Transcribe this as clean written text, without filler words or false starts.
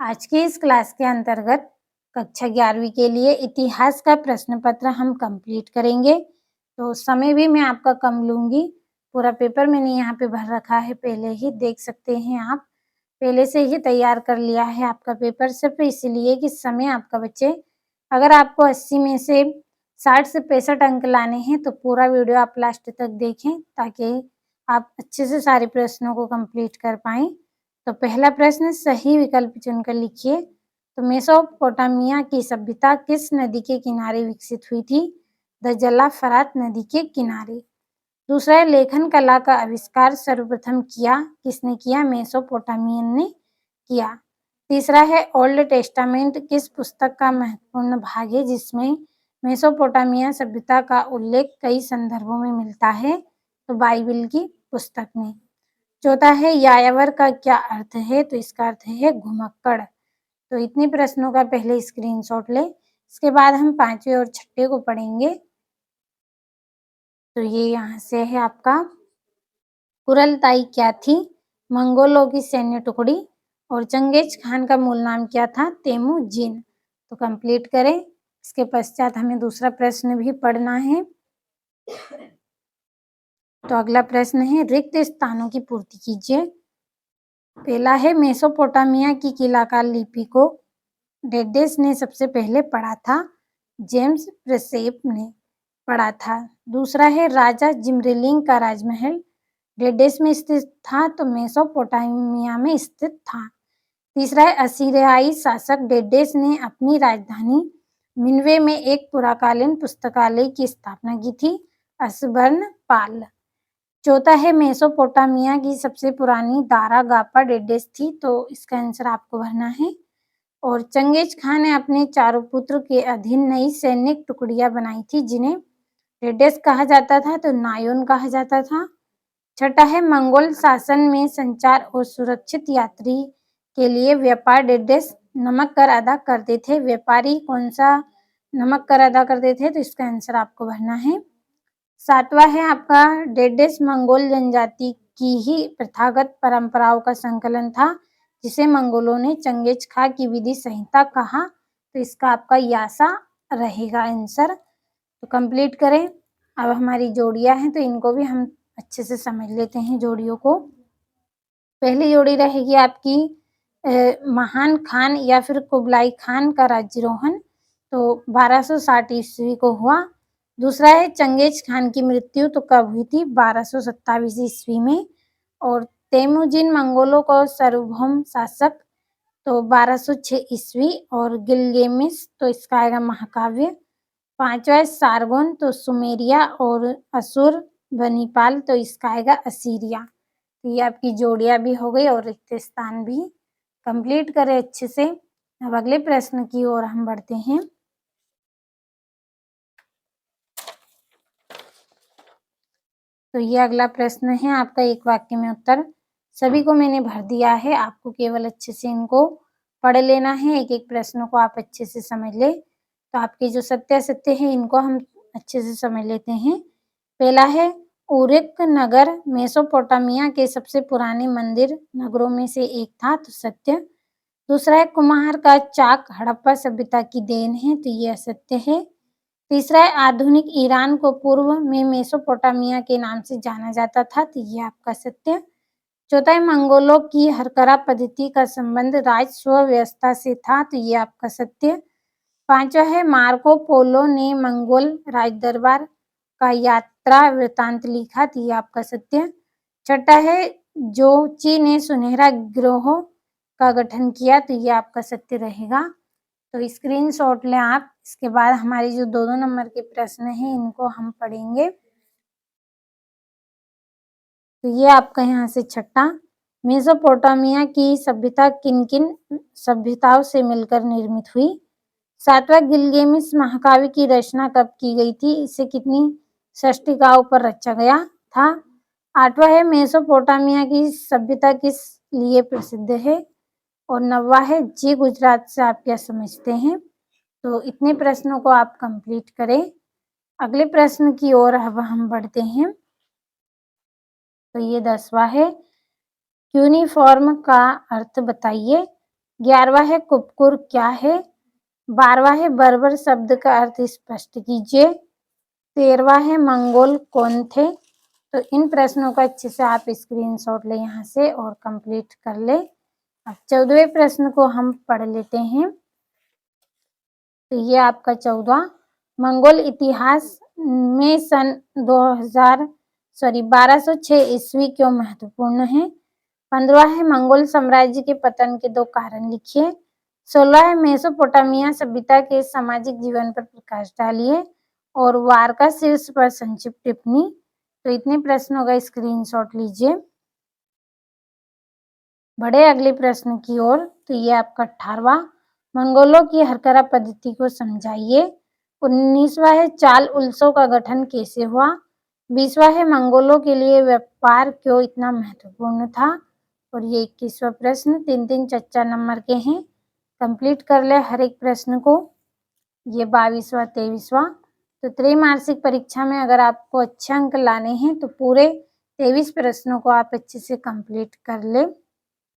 आज की इस क्लास के अंतर्गत कक्षा 11वीं के लिए इतिहास का प्रश्न पत्र हम कंप्लीट करेंगे। तो समय भी मैं आपका कम लूँगी। पूरा पेपर मैंने यहाँ पे भर रखा है, पहले ही देख सकते हैं आप। पहले से ही तैयार कर लिया है आपका पेपर, सिर्फ इसलिए कि समय आपका बचे। अगर आपको 80 में से 60 से 65 अंक लाने हैं तो पूरा वीडियो आप लास्ट तक देखें, ताकि आप अच्छे से सारे प्रश्नों को कंप्लीट कर पाएँ। तो पहला प्रश्न, सही विकल्प चुनकर लिखिए। तो मेसोपोटामिया की सभ्यता किस नदी के किनारे विकसित हुई थी? दजला फरात नदी के किनारे। दूसरा है, लेखन कला का आविष्कार सर्वप्रथम किसने किया? मेसोपोटामियन ने किया। तीसरा है, ओल्ड टेस्टामेंट किस पुस्तक का महत्वपूर्ण भाग है जिसमें मेसोपोटामिया सभ्यता का उल्लेख कई संदर्भों में मिलता है? तो बाइबिल की पुस्तक में। चौथा है, यायावर का क्या अर्थ है? तो इसका अर्थ है घुमक्कड़। तो इतने प्रश्नों का पहले स्क्रीनशॉट ले, इसके बाद हम 5वें और 6ठे को पढ़ेंगे। तो ये यहाँ से है आपका, कुरलताई क्या थी? मंगोलों की सैन्य टुकड़ी। और चंगेज खान का मूल नाम क्या था? तेमुजिन। तो कंप्लीट करें। इसके पश्चात हमें दूसरा प्रश्न भी पढ़ना है। तो अगला प्रश्न है, रिक्त स्थानों की पूर्ति कीजिए। पहला है, मेसोपोटामिया की किलाकार लिपि को डेडेस ने सबसे पहले पढ़ा था? जेम्स प्रेसेप ने पढ़ा था। दूसरा है, राजा जिमरेलिंग का राजमहल डेडेस में स्थित था? तो मेसोपोटामिया में स्थित था। तीसरा है, असीरियाई शासक डेडेस ने अपनी राजधानी निनवे में एक पुराकालीन पुस्तकालय की स्थापना की थी? अश्शुर्बनपाल। चौथा है, मेसोपोटामिया की सबसे पुरानी दारागापा डेडेस थी? तो इसका आंसर आपको भरना है। और चंगेज खान ने अपने चारों पुत्र के अधीन नई सैनिक टुकड़ियां बनाई थी जिन्हें डेडेस कहा जाता था? तो नायोन कहा जाता था। छठा है, मंगोल शासन में संचार और सुरक्षित यात्री के लिए व्यापार डेडेस नमक कर अदा करते थे? व्यापारी कौन सा नमक कर अदा करते थे? तो इसका आंसर आपको भरना है। सातवां है आपका, डेडेस मंगोल जनजाति की ही प्रथागत परंपराओं का संकलन था जिसे मंगोलों ने चंगेज खा की विधि संहिता कहा? तो इसका आपका यासा रहेगा आंसर। तो कंप्लीट करें। अब हमारी जोड़ियां हैं तो इनको भी हम अच्छे से समझ लेते हैं जोड़ियों को। पहली जोड़ी रहेगी आपकी महान खान या फिर कुबलाई खान का राज्यारोहण, तो 1260 ईस्वी को हुआ। दूसरा है, चंगेज खान की मृत्यु तो कब हुई थी? 1227 ईस्वी में। और तेमुजिन मंगोलों को सार्वभौम शासक, तो 1206 ईस्वी। और गिलगेमिस, तो इसका आएगा महाकाव्य। पांचवा है, सारगोन, तो सुमेरिया। और असुर बनीपाल, तो इसका आएगा असीरिया। ये आपकी जोड़ियां भी हो गई और रिक्त स्थान भी। कंप्लीट करें अच्छे से। अब अगले प्रश्न की ओर हम बढ़ते हैं। तो ये अगला प्रश्न है आपका, एक वाक्य में उत्तर। सभी को मैंने भर दिया है, आपको केवल अच्छे से इनको पढ़ लेना है। एक एक प्रश्नों को आप अच्छे से समझ ले। तो आपके जो सत्य असत्य है इनको हम अच्छे से समझ लेते हैं। पहला है, उरिक नगर मेसोपोटामिया के सबसे पुराने मंदिर नगरों में से एक था? तो सत्य। दूसरा है, कुम्हार का चाक हड़प्पा सभ्यता की देन है? तो ये असत्य है। तीसरा है, आधुनिक ईरान को पूर्व में मेसोपोटामिया के नाम से जाना जाता था? तो ये आपका सत्य। चौथा है, मंगोलों की हरकरा पद्धति का संबंध राजस्व व्यवस्था से था? तो ये आपका सत्य। पांचवा है, मार्को पोलो ने मंगोल राजदरबार का यात्रा वृतांत लिखा? तो ये आपका सत्य। छठा है, जोची ने सुनहरा गिरोह का गठन किया? तो ये आपका सत्य रहेगा। तो स्क्रीनशॉट लें आप। इसके बाद हमारे जो दो नंबर के प्रश्न हैं इनको हम पढ़ेंगे। तो ये आपका यहाँ से छठा, मेसोपोटामिया की सभ्यता किन किन सभ्यताओं से मिलकर निर्मित हुई? सातवां, गिलगेमिस महाकाव्य की रचना कब की गई थी? इसे कितनी षष्टिकाओं पर रचा गया था? आठवां है, मेसोपोटामिया की सभ्यता किस लिए प्रसिद्ध है? और नौवां है, जी गुजरात से आप क्या समझते हैं? तो इतने प्रश्नों को आप कंप्लीट करें। अगले प्रश्न की ओर अब हम बढ़ते हैं। तो ये 10वां है, यूनिफॉर्म का अर्थ बताइए। 11वां है कुपकुर क्या है। 12वां है बर्बर शब्द का अर्थ स्पष्ट कीजिए। 13वां है मंगोल कौन थे। तो इन प्रश्नों का अच्छे से आप स्क्रीनशॉट ले यहाँ से और कंप्लीट कर ले। अब 14वें प्रश्न को हम पढ़ लेते हैं। तो ये आपका 14वां, मंगोल इतिहास में सन 1206 ईस्वी क्यों महत्वपूर्ण है। 15वां है मंगोल साम्राज्य के पतन के 2 कारण लिखिए। 16 है मेसोपोटामिया सभ्यता के सामाजिक जीवन पर प्रकाश डालिए और वार का शीर्ष पर संक्षिप्त टिप्पणी। तो इतने प्रश्नों का स्क्रीनशॉट लीजिए। बढ़े अगले प्रश्न की ओर। तो ये आपका 18वां, मंगोलों की हरकरा पद्धति को समझाइए। 19वां है चाल उल्सों का गठन कैसे हुआ। 20वां है मंगोलों के लिए व्यापार क्यों इतना महत्वपूर्ण था। और ये 21वां प्रश्न 3-3 4 नंबर के हैं। कंप्लीट कर ले हर एक प्रश्न को। ये 22वां 23वां। तो त्रैमासिक परीक्षा में अगर आपको अच्छे अंक लाने हैं तो पूरे 23 प्रश्नों को आप अच्छे से कंप्लीट कर ले।